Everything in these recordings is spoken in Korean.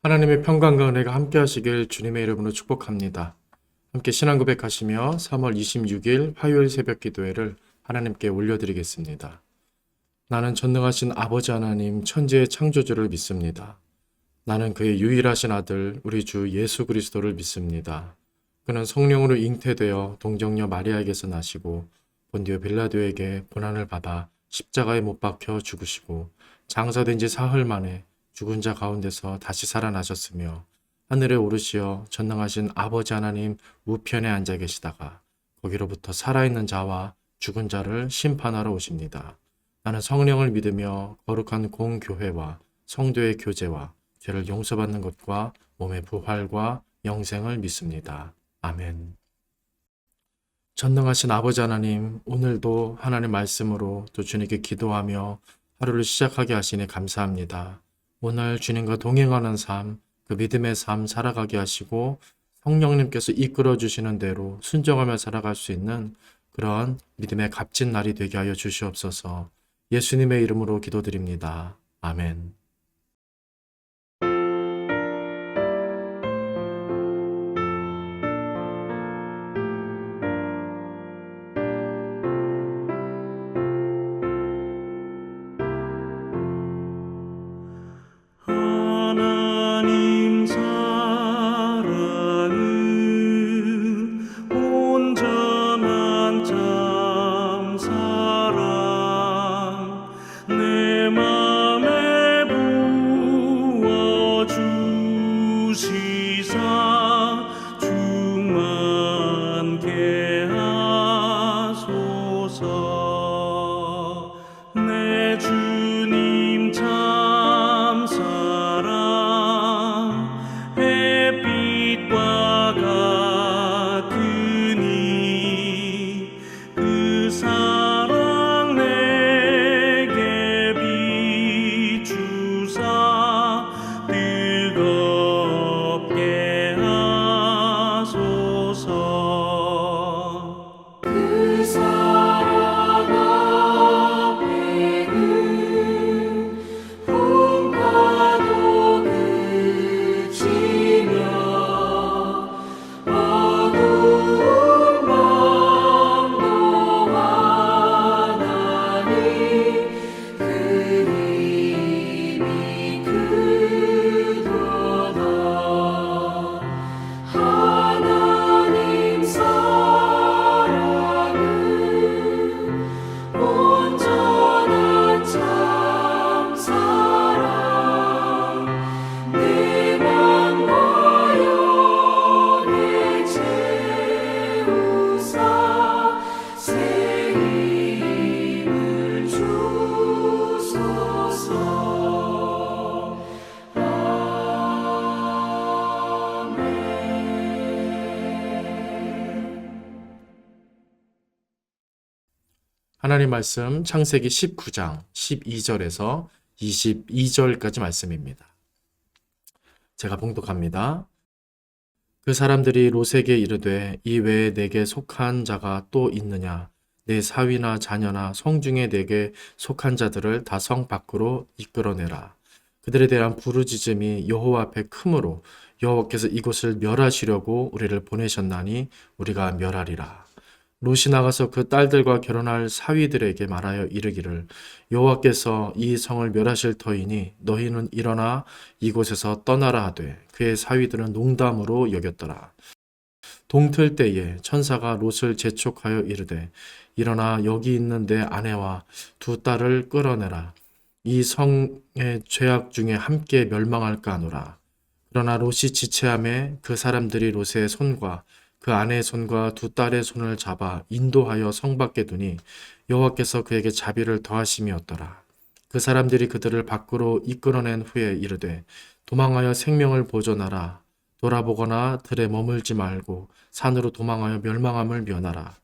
하나님의 평강과 은혜가 함께 하시길 주님의 이름으로 축복합니다. 함께 신앙 고백하시며 3월 26일 화요일 새벽 기도회를 하나님께 올려드리겠습니다. 나는 전능하신 아버지 하나님 천지의 창조주를 믿습니다. 나는 그의 유일하신 아들 우리 주 예수 그리스도를 믿습니다. 그는 성령으로 잉태되어 동정녀 마리아에게서 나시고 본디오 빌라도에게 고난을 받아 십자가에 못 박혀 죽으시고 장사된 지 사흘 만에 죽은 자 가운데서 다시 살아나셨으며 하늘에 오르시어 전능하신 아버지 하나님 우편에 앉아 계시다가 거기로부터 살아있는 자와 죽은 자를 심판하러 오십니다. 나는 성령을 믿으며 거룩한 공교회와 성도의 교제와 죄를 용서받는 것과 몸의 부활과 영생을 믿습니다. 아멘. 전능하신 아버지 하나님, 오늘도 하나님 말씀으로 또 주님께 기도하며 하루를 시작하게 하시니 감사합니다. 오늘 주님과 동행하는 삶, 그 믿음의 삶 살아가게 하시고 성령님께서 이끌어 주시는 대로 순종하며 살아갈 수 있는 그런 믿음의 값진 날이 되게 하여 주시옵소서. 예수님의 이름으로 기도드립니다. 아멘. 하나님 사랑은 온전한 참 사랑 내 맘에 부어 주시사 충만케 하소서. 내 주님 참 사랑 햇빛과 같으니 그 사랑 내게 비추사 뜨겁게 하소서. 그 사랑 앞에는 풍파도 그치며 어두운 밤도 환하니 그 힘이 크도다. 하나님 사랑은 온전한 참 사랑 내 맘과 영에 채우사 새 힘을 주소서. 하나님 말씀 창세기 19장 12절에서 22절까지 말씀입니다. 제가 봉독합니다. 그 사람들이 롯에게 이르되 이 외에 내게 속한 자가 또 있느냐? 내 사위나 자녀나 성중에 내게 속한 자들을 다 성 밖으로 이끌어내라. 그들에 대한 부르짖음이 여호와 앞에 크므로 여호와께서 이곳을 멸하시려고 우리를 보내셨나니 우리가 멸하리라. 롯이 나가서 그 딸들과 결혼할 사위들에게 말하여 이르기를 여호와께서 이 성을 멸하실 터이니 너희는 일어나 이곳에서 떠나라 하되 그의 사위들은 농담으로 여겼더라. 동틀 때에 천사가 롯을 재촉하여 이르되 일어나 여기 있는 내 아내와 두 딸을 끌어내라. 이 성의 죄악 중에 함께 멸망할까 하노라. 그러나 롯이 지체함에 그 사람들이 롯의 손과 그 아내의 손과 두 딸의 손을 잡아 인도하여 성 밖에 두니 여호와께서 그에게 자비를 더하심이었더라. 그 사람들이 그들을 밖으로 이끌어낸 후에 이르되 도망하여 생명을 보존하라. 돌아보거나 들에 머물지 말고 산으로 도망하여 멸망함을 면하라.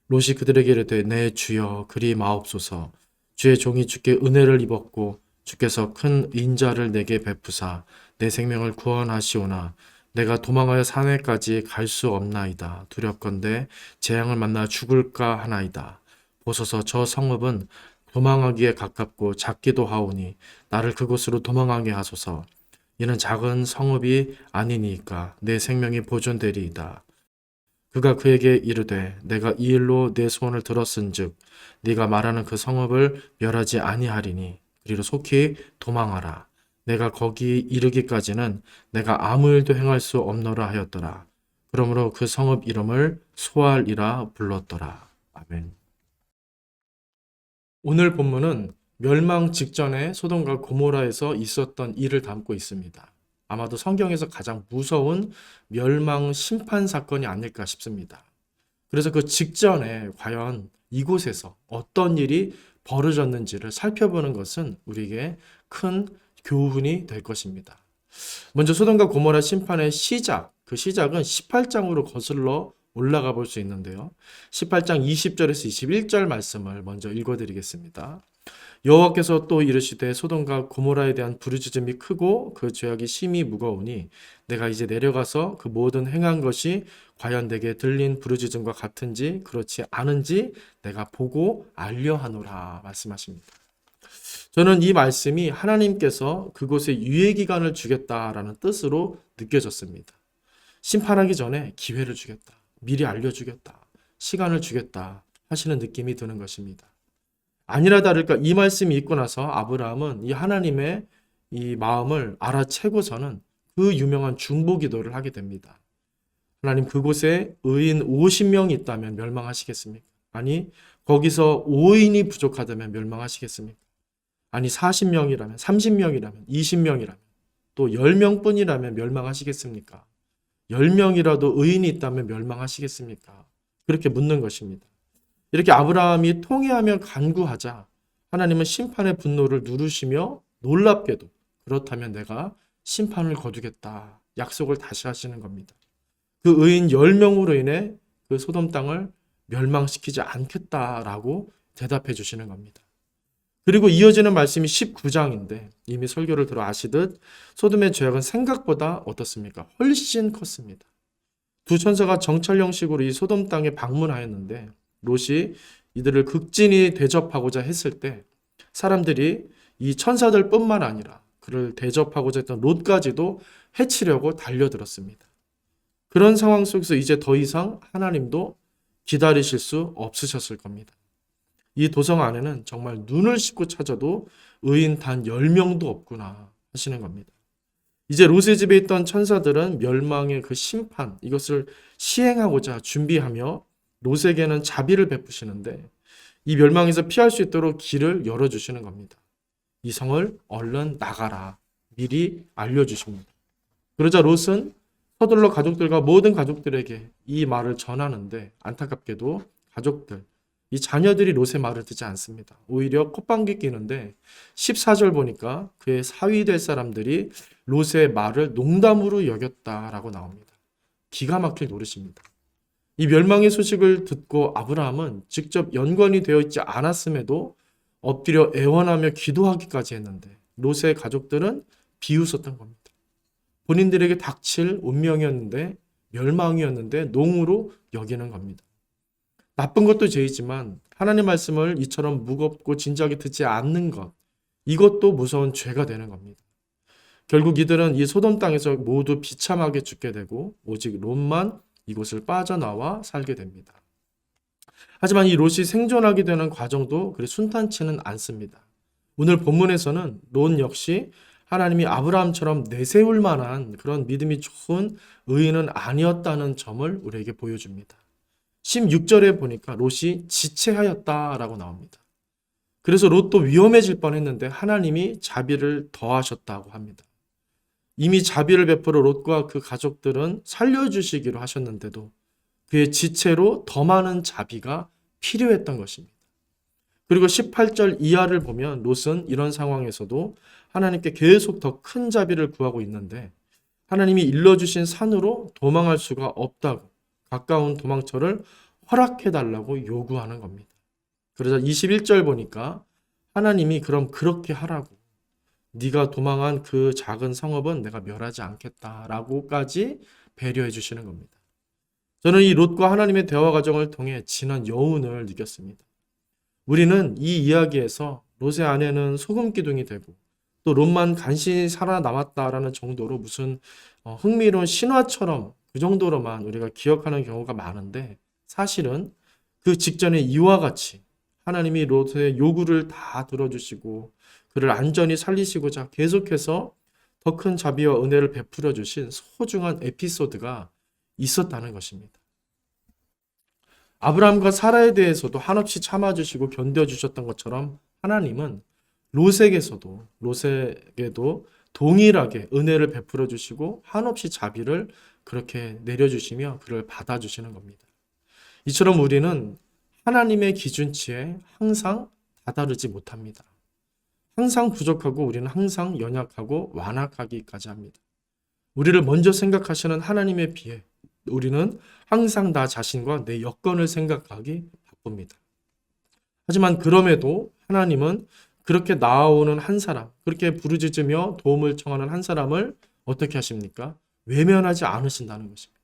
롯이 그들에게 이르되 내 주여 그리 마옵소서. 주의 종이 주께 은혜를 입었고 주께서 큰 인자를 내게 베푸사 내 생명을 구원하시오나 내가 도망하여 산에까지 갈 수 없나이다. 두렵건대 재앙을 만나 죽을까 하나이다. 보소서 저 성읍은 도망하기에 가깝고 작기도 하오니 나를 그곳으로 도망하게 하소서. 이는 작은 성읍이 아니니까 내 생명이 보존되리이다. 그가 그에게 이르되 내가 이 일로 내 소원을 들었은즉 네가 말하는 그 성읍을 멸하지 아니하리니 그리로 속히 도망하라. 내가 거기 이르기까지는 내가 아무 일도 행할 수 없노라 하였더라. 그러므로 그 성읍 이름을 소알이라 불렀더라. 아멘. 오늘 본문은 멸망 직전에 소돔과 고모라에서 있었던 일을 담고 있습니다. 아마도 성경에서 가장 무서운 멸망 심판 사건이 아닐까 싶습니다. 그래서 그 직전에 과연 이곳에서 어떤 일이 벌어졌는지를 살펴보는 것은 우리에게 큰 교훈이 될 것입니다. 먼저 소돔과 고모라 심판의 시작, 그 시작은 18장으로 거슬러 올라가 볼 수 있는데요. 18장 20절에서 21절 말씀을 먼저 읽어드리겠습니다. 여호와께서 또 이르시되 소돔과 고모라에 대한 부르짖음이 크고 그 죄악이 심히 무거우니 내가 이제 내려가서 그 모든 행한 것이 과연 내게 들린 부르짖음과 같은지 그렇지 않은지 내가 보고 알려하노라 말씀하십니다. 저는 이 말씀이 하나님께서 그곳에 유예기간을 주겠다라는 뜻으로 느껴졌습니다. 심판하기 전에 기회를 주겠다. 미리 알려주겠다. 시간을 주겠다 하시는 느낌이 드는 것입니다. 아니나 다를까 이 말씀이 있고 나서 아브라함은 이 하나님의 이 마음을 알아채고서는 그 유명한 중보기도를 하게 됩니다. 하나님 그곳에 의인 50명이 있다면 멸망하시겠습니까? 아니 거기서 5인이 부족하다면 멸망하시겠습니까? 아니 40명이라면 30명이라면 20명이라면 또 10명뿐이라면 멸망하시겠습니까? 10명이라도 의인이 있다면 멸망하시겠습니까? 그렇게 묻는 것입니다. 이렇게 아브라함이 통회하며 간구하자 하나님은 심판의 분노를 누르시며 놀랍게도 그렇다면 내가 심판을 거두겠다. 약속을 다시 하시는 겁니다. 그 의인 10명으로 인해 그 소돔 땅을 멸망시키지 않겠다라고 대답해 주시는 겁니다. 그리고 이어지는 말씀이 19장인데 이미 설교를 들어 아시듯 소돔의 죄악은 생각보다 어떻습니까? 훨씬 컸습니다. 두 천사가 정찰 형식으로 이 소돔 땅에 방문하였는데 롯이 이들을 극진히 대접하고자 했을 때 사람들이 이 천사들 뿐만 아니라 그를 대접하고자 했던 롯까지도 해치려고 달려들었습니다. 그런 상황 속에서 이제 더 이상 하나님도 기다리실 수 없으셨을 겁니다. 이 도성 안에는 정말 눈을 씻고 찾아도 의인 단 10명도 없구나 하시는 겁니다. 이제 롯의 집에 있던 천사들은 멸망의 그 심판 이것을 시행하고자 준비하며 롯에게는 자비를 베푸시는데 이 멸망에서 피할 수 있도록 길을 열어주시는 겁니다. 이 성을 얼른 나가라 미리 알려주십니다. 그러자 롯은 서둘러 가족들과 모든 가족들에게 이 말을 전하는데 안타깝게도 가족들 이 자녀들이 롯의 말을 듣지 않습니다. 오히려 콧방귀 끼는데 14절 보니까 그의 사위 될 사람들이 롯의 말을 농담으로 여겼다라고 나옵니다. 기가 막힐 노릇입니다. 이 멸망의 소식을 듣고 아브라함은 직접 연관이 되어 있지 않았음에도 엎드려 애원하며 기도하기까지 했는데 롯의 가족들은 비웃었던 겁니다. 본인들에게 닥칠 운명이었는데 멸망이었는데 농으로 여기는 겁니다. 나쁜 것도 죄이지만 하나님 말씀을 이처럼 무겁고 진지하게 듣지 않는 것 이것도 무서운 죄가 되는 겁니다. 결국 이들은 이 소돔 땅에서 모두 비참하게 죽게 되고 오직 롯만 이곳을 빠져나와 살게 됩니다. 하지만 이 롯이 생존하게 되는 과정도 그리 순탄치는 않습니다. 오늘 본문에서는 롯 역시 하나님이 아브라함처럼 내세울 만한 그런 믿음이 좋은 의인은 아니었다는 점을 우리에게 보여줍니다. 16절에 보니까 롯이 지체하였다라고 나옵니다. 그래서 롯도 위험해질 뻔했는데 하나님이 자비를 더하셨다고 합니다. 이미 자비를 베풀어 롯과 그 가족들은 살려주시기로 하셨는데도 그의 지체로 더 많은 자비가 필요했던 것입니다. 그리고 18절 이하를 보면 롯은 이런 상황에서도 하나님께 계속 더 큰 자비를 구하고 있는데 하나님이 일러주신 산으로 도망할 수가 없다고 가까운 도망처를 허락해달라고 요구하는 겁니다. 그러자 21절 보니까 하나님이 그럼 그렇게 하라고 네가 도망한 그 작은 성읍은 내가 멸하지 않겠다라고까지 배려해 주시는 겁니다. 저는 이 롯과 하나님의 대화 과정을 통해 진한 여운을 느꼈습니다. 우리는 이 이야기에서 롯의 아내는 소금 기둥이 되고 또 롯만 간신히 살아남았다라는 정도로 무슨 흥미로운 신화처럼 그 정도로만 우리가 기억하는 경우가 많은데, 사실은 그 직전에 이와 같이 하나님이 롯의 요구를 다 들어주시고 그를 안전히 살리시고자 계속해서 더 큰 자비와 은혜를 베풀어 주신 소중한 에피소드가 있었다는 것입니다. 아브라함과 사라에 대해서도 한없이 참아주시고 견뎌주셨던 것처럼 하나님은 롯에게도 동일하게 은혜를 베풀어 주시고 한없이 자비를 그렇게 내려주시며 그를 받아주시는 겁니다. 이처럼 우리는 하나님의 기준치에 항상 다다르지 못합니다. 항상 부족하고 우리는 항상 연약하고 완악하기까지 합니다. 우리를 먼저 생각하시는 하나님에 비해 우리는 항상 나 자신과 내 여건을 생각하기 바쁩니다. 하지만 그럼에도 하나님은 그렇게 나아오는 한 사람, 그렇게 부르짖으며 도움을 청하는 한 사람을 어떻게 하십니까? 외면하지 않으신다는 것입니다.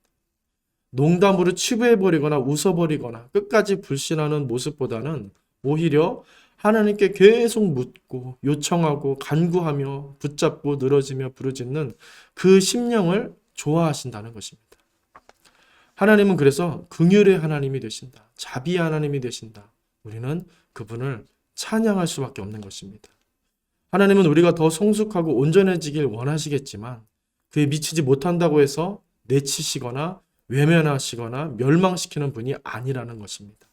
농담으로 치부해버리거나 웃어버리거나 끝까지 불신하는 모습보다는 오히려 하나님께 계속 묻고 요청하고 간구하며 붙잡고 늘어지며 부르짖는 그 심령을 좋아하신다는 것입니다. 하나님은 그래서 긍휼의 하나님이 되신다. 자비의 하나님이 되신다. 우리는 그분을 찬양할 수밖에 없는 것입니다. 하나님은 우리가 더 성숙하고 온전해지길 원하시겠지만 그에 미치지 못한다고 해서 내치시거나 외면하시거나 멸망시키는 분이 아니라는 것입니다.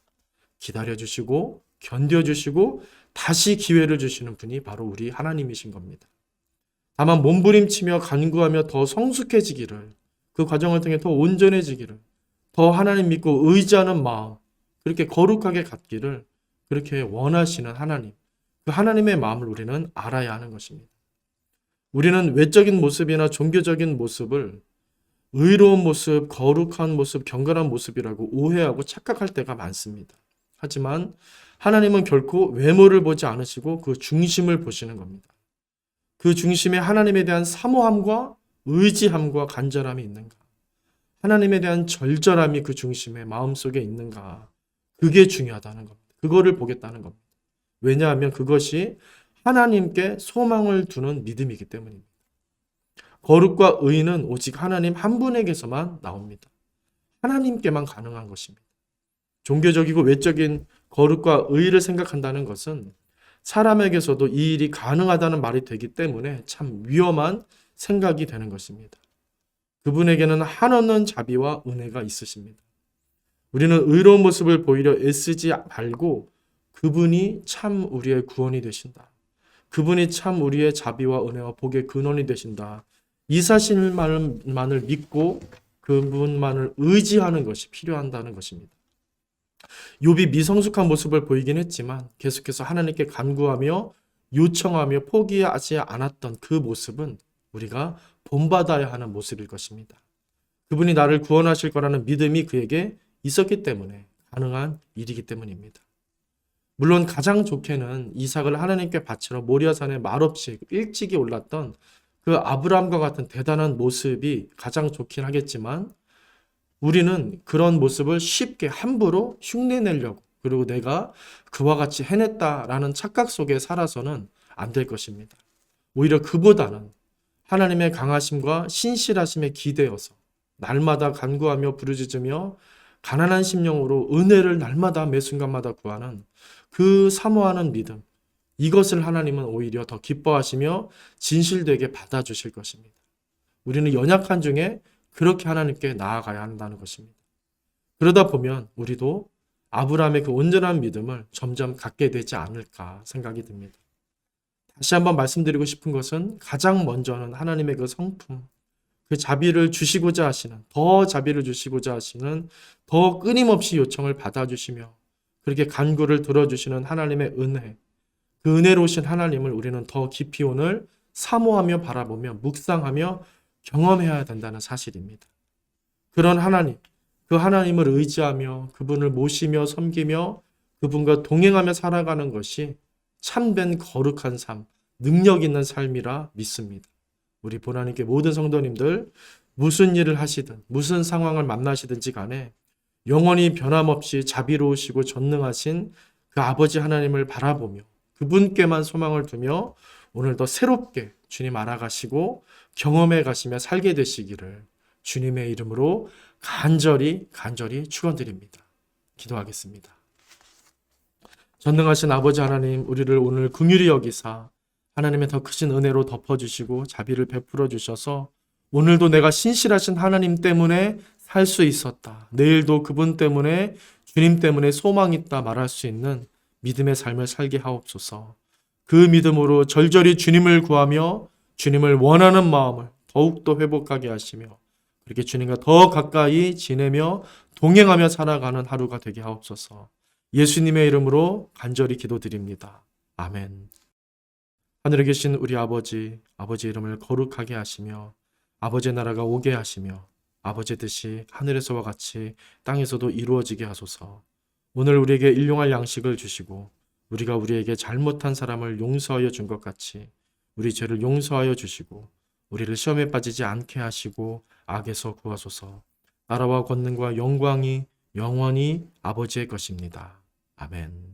기다려주시고 견뎌주시고 다시 기회를 주시는 분이 바로 우리 하나님이신 겁니다. 다만 몸부림치며 간구하며 더 성숙해지기를, 그 과정을 통해 더 온전해지기를, 더 하나님 믿고 의지하는 마음, 그렇게 거룩하게 갖기를 그렇게 원하시는 하나님, 그 하나님의 마음을 우리는 알아야 하는 것입니다. 우리는 외적인 모습이나 종교적인 모습을 의로운 모습, 거룩한 모습, 경건한 모습이라고 오해하고 착각할 때가 많습니다. 하지만 하나님은 결코 외모를 보지 않으시고 그 중심을 보시는 겁니다. 그 중심에 하나님에 대한 사모함과 의지함과 간절함이 있는가? 하나님에 대한 절절함이 그 중심에 마음속에 있는가? 그게 중요하다는 겁니다. 그거를 보겠다는 겁니다. 왜냐하면 그것이 하나님께 소망을 두는 믿음이기 때문입니다. 거룩과 의는 오직 하나님 한 분에게서만 나옵니다. 하나님께만 가능한 것입니다. 종교적이고 외적인 거룩과 의를 생각한다는 것은 사람에게서도 이 일이 가능하다는 말이 되기 때문에 참 위험한 생각이 되는 것입니다. 그분에게는 한없는 자비와 은혜가 있으십니다. 우리는 의로운 모습을 보이려 애쓰지 말고 그분이 참 우리의 구원이 되신다. 그분이 참 우리의 자비와 은혜와 복의 근원이 되신다. 이 사실만을 믿고 그분만을 의지하는 것이 필요한다는 것입니다. 욥이 미성숙한 모습을 보이긴 했지만 계속해서 하나님께 간구하며 요청하며 포기하지 않았던 그 모습은 우리가 본받아야 하는 모습일 것입니다. 그분이 나를 구원하실 거라는 믿음이 그에게 있었기 때문에 가능한 일이기 때문입니다. 물론 가장 좋게는 이삭을 하나님께 바치러 모리아산에 말없이 일찍이 올랐던 그 아브라함과 같은 대단한 모습이 가장 좋긴 하겠지만 우리는 그런 모습을 쉽게 함부로 흉내내려고, 그리고 내가 그와 같이 해냈다라는 착각 속에 살아서는 안 될 것입니다. 오히려 그보다는 하나님의 강하심과 신실하심에 기대어서 날마다 간구하며 부르짖으며 가난한 심령으로 은혜를 날마다 매 순간마다 구하는 그 사모하는 믿음, 이것을 하나님은 오히려 더 기뻐하시며 진실되게 받아주실 것입니다. 우리는 연약한 중에 그렇게 하나님께 나아가야 한다는 것입니다. 그러다 보면 우리도 아브라함의 그 온전한 믿음을 점점 갖게 되지 않을까 생각이 듭니다. 다시 한번 말씀드리고 싶은 것은 가장 먼저는 하나님의 그 성품, 그 자비를 주시고자 하시는, 더 자비를 주시고자 하시는, 더 끊임없이 요청을 받아주시며 그렇게 간구를 들어주시는 하나님의 은혜, 그 은혜로우신 하나님을 우리는 더 깊이 오늘 사모하며 바라보며 묵상하며 경험해야 된다는 사실입니다. 그런 하나님, 그 하나님을 의지하며 그분을 모시며 섬기며 그분과 동행하며 살아가는 것이 참된 거룩한 삶, 능력 있는 삶이라 믿습니다. 우리 보나님께 모든 성도님들 무슨 일을 하시든 무슨 상황을 만나시든지 간에 영원히 변함없이 자비로우시고 전능하신 그 아버지 하나님을 바라보며 그분께만 소망을 두며 오늘도 새롭게 주님 알아가시고 경험해 가시며 살게 되시기를 주님의 이름으로 간절히 축원드립니다. 기도하겠습니다. 전능하신 아버지 하나님, 우리를 오늘 긍휼히 여기사 하나님의 더 크신 은혜로 덮어주시고 자비를 베풀어 주셔서 오늘도 내가 신실하신 하나님 때문에 살 수 있었다. 내일도 그분 때문에, 주님 때문에 소망 있다 말할 수 있는 믿음의 삶을 살게 하옵소서. 그 믿음으로 절절히 주님을 구하며 주님을 원하는 마음을 더욱더 회복하게 하시며 그렇게 주님과 더 가까이 지내며 동행하며 살아가는 하루가 되게 하옵소서. 예수님의 이름으로 간절히 기도드립니다. 아멘. 하늘에 계신 우리 아버지, 아버지 이름을 거룩하게 하시며 아버지의 나라가 오게 하시며 아버지의 뜻이 하늘에서와 같이 땅에서도 이루어지게 하소서. 오늘 우리에게 일용할 양식을 주시고 우리가 우리에게 잘못한 사람을 용서하여 준 것 같이 우리 죄를 용서하여 주시고 우리를 시험에 빠지지 않게 하시고 악에서 구하소서. 나라와 권능과 영광이 영원히 아버지의 것입니다. 아멘.